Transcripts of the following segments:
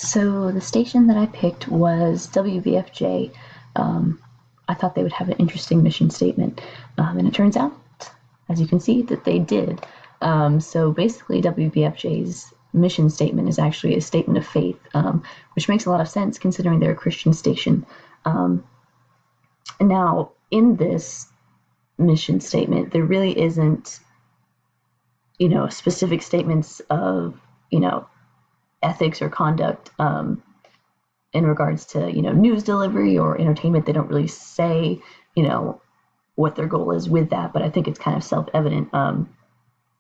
So the station that I picked was WBFJ. I thought they would have an interesting mission statement, and it turns out, as you can see, that they did. So basically, WBFJ's mission statement is actually a statement of faith, which makes a lot of sense considering they're a Christian station. Now, in this mission statement, there really isn't, specific statements of, ethics or conduct in regards to news delivery or entertainment. They don't really say what their goal is with that, but I think it's kind of self-evident,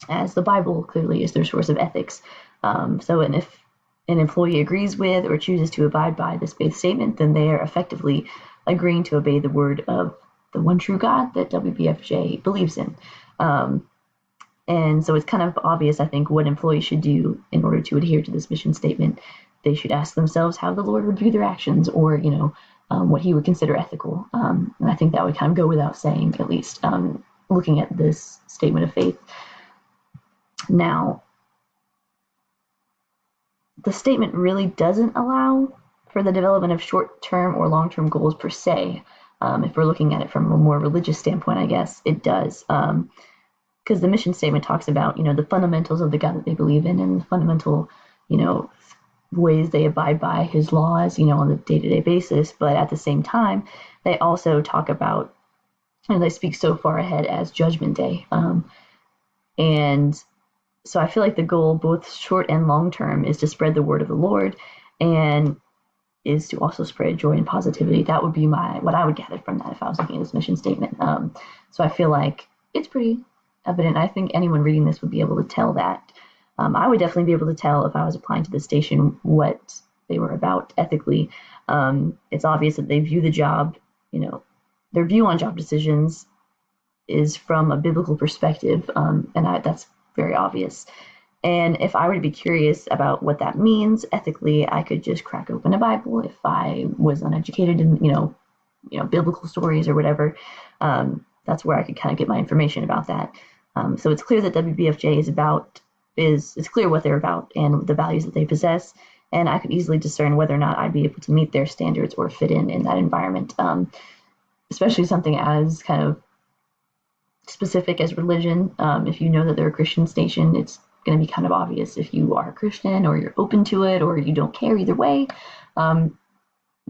as the Bible clearly is their source of ethics. And if an employee agrees with or chooses to abide by this faith statement, then they are effectively agreeing to obey the word of the one true God that WBFJ believes in. And so it's kind of obvious, I think, what employees should do in order to adhere to this mission statement. They should ask themselves how the Lord would view their actions, or what He would consider ethical. And I think that would kind of go without saying, at least looking at this statement of faith. Now, the statement really doesn't allow for the development of short-term or long-term goals per se. If we're looking at it from a more religious standpoint, I guess it does. Because the mission statement talks about, the fundamentals of the God that they believe in, and the fundamental, ways they abide by His laws, on a day-to-day basis. But at the same time, they also talk about, they speak so far ahead as Judgment Day. And so I feel like the goal, both short and long term, is to spread the word of the Lord, and is to also spread joy and positivity. That would be what I would gather from that if I was looking at this mission statement. So I feel like it's pretty evident. I think anyone reading this would be able to tell that. I would definitely be able to tell if I was applying to the station what they were about ethically. It's obvious that they view the job, their view on job decisions is from a biblical perspective, and that's very obvious. And if I were to be curious about what that means ethically, I could just crack open a Bible if I was uneducated in, biblical stories or whatever. That's where I could kind of get my information about that. So it's clear that WBFJ it's clear what they're about and the values that they possess. And I could easily discern whether or not I'd be able to meet their standards or fit in that environment, especially something as kind of specific as religion. If you know that they're a Christian station, it's going to be kind of obvious if you are a Christian or you're open to it or you don't care either way. Then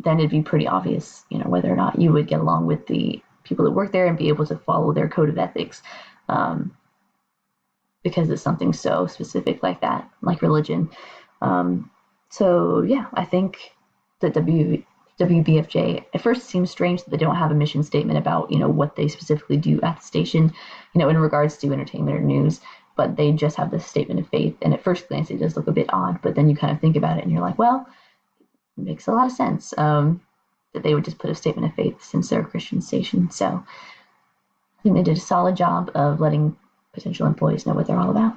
it'd be pretty obvious, whether or not you would get along with the people that work there and be able to follow their code of ethics, because it's something so specific like that, like religion. So yeah, I think that WBFJ, at first it seems strange that they don't have a mission statement about, what they specifically do at the station, in regards to entertainment or news, but they just have this statement of faith. And at first glance, it does look a bit odd, but then you kind of think about it and you're like, well, it makes a lot of sense that they would just put a statement of faith since they're a Christian station. So I think they did a solid job of letting potential employees know what they're all about.